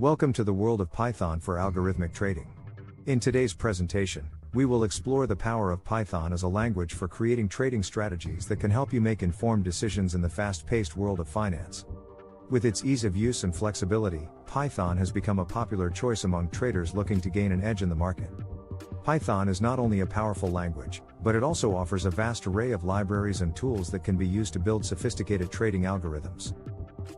Welcome to the world of Python for algorithmic trading. In today's presentation, we will explore the power of Python as a language for creating trading strategies that can help you make informed decisions in the fast-paced world of finance. With its ease of use and flexibility, Python has become a popular choice among traders looking to gain an edge in the market. Python is not only a powerful language, but it also offers a vast array of libraries and tools that can be used to build sophisticated trading algorithms.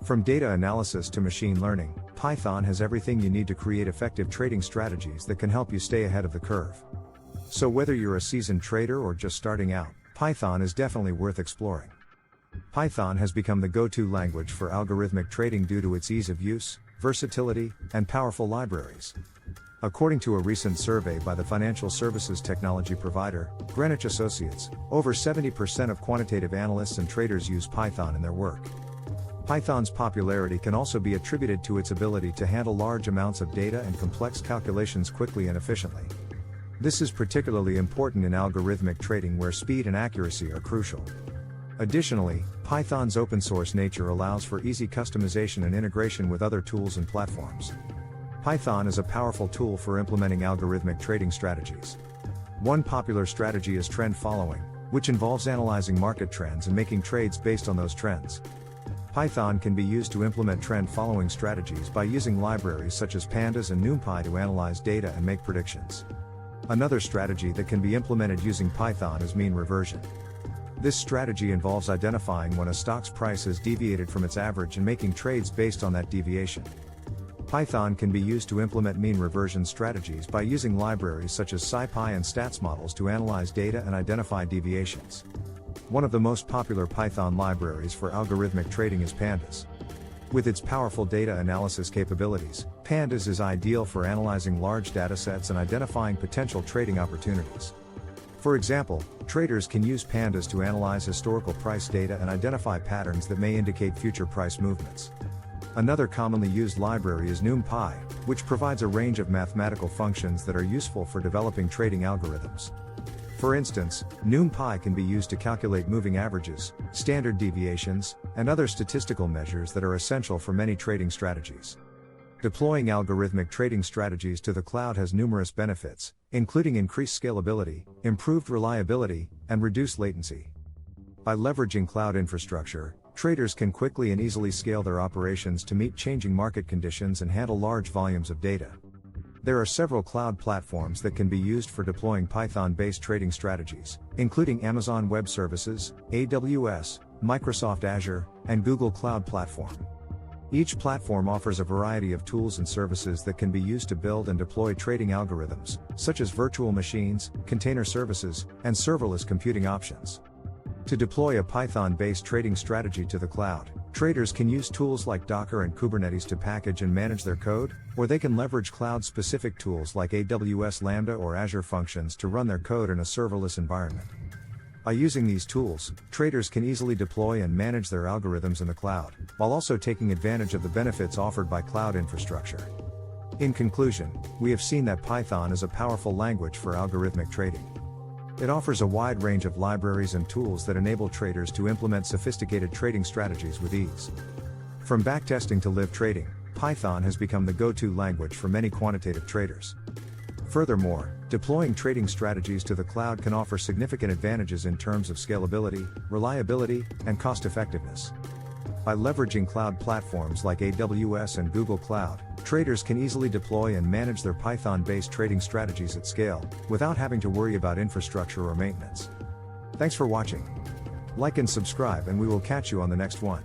From data analysis to machine learning, Python has everything you need to create effective trading strategies that can help you stay ahead of the curve. So whether you're a seasoned trader or just starting out, Python is definitely worth exploring. Python has become the go-to language for algorithmic trading due to its ease of use, versatility, and powerful libraries. According to a recent survey by the financial services technology provider, Greenwich Associates, over 70% of quantitative analysts and traders use Python in their work. Python's popularity can also be attributed to its ability to handle large amounts of data and complex calculations quickly and efficiently. This is particularly important in algorithmic trading where speed and accuracy are crucial. Additionally, Python's open-source nature allows for easy customization and integration with other tools and platforms. Python is a powerful tool for implementing algorithmic trading strategies. One popular strategy is trend following, which involves analyzing market trends and making trades based on those trends. Python can be used to implement trend-following strategies by using libraries such as pandas and NumPy to analyze data and make predictions. Another strategy that can be implemented using Python is mean reversion. This strategy involves identifying when a stock's price has deviated from its average and making trades based on that deviation. Python can be used to implement mean reversion strategies by using libraries such as SciPy and stats models to analyze data and identify deviations. One of the most popular Python libraries for algorithmic trading is Pandas. With its powerful data analysis capabilities, Pandas is ideal for analyzing large datasets and identifying potential trading opportunities. For example, traders can use Pandas to analyze historical price data and identify patterns that may indicate future price movements. Another commonly used library is NumPy, which provides a range of mathematical functions that are useful for developing trading algorithms. For instance, NumPy can be used to calculate moving averages, standard deviations, and other statistical measures that are essential for many trading strategies. Deploying algorithmic trading strategies to the cloud has numerous benefits, including increased scalability, improved reliability, and reduced latency. By leveraging cloud infrastructure, traders can quickly and easily scale their operations to meet changing market conditions and handle large volumes of data. There are several cloud platforms that can be used for deploying Python-based trading strategies, including Amazon Web Services, AWS, Microsoft Azure, and Google Cloud Platform. Each platform offers a variety of tools and services that can be used to build and deploy trading algorithms, such as virtual machines, container services, and serverless computing options. To deploy a Python-based trading strategy to the cloud, traders can use tools like Docker and Kubernetes to package and manage their code, or they can leverage cloud-specific tools like AWS Lambda or Azure Functions to run their code in a serverless environment. By using these tools, traders can easily deploy and manage their algorithms in the cloud, while also taking advantage of the benefits offered by cloud infrastructure. In conclusion, we have seen that Python is a powerful language for algorithmic trading. It offers a wide range of libraries and tools that enable traders to implement sophisticated trading strategies with ease. From backtesting to live trading, Python has become the go-to language for many quantitative traders. Furthermore, deploying trading strategies to the cloud can offer significant advantages in terms of scalability, reliability, and cost-effectiveness. By leveraging cloud platforms like AWS and Google Cloud, traders can easily deploy and manage their Python-based trading strategies at scale, without having to worry about infrastructure or maintenance. Thanks for watching. Like and subscribe, and we will catch you on the next one.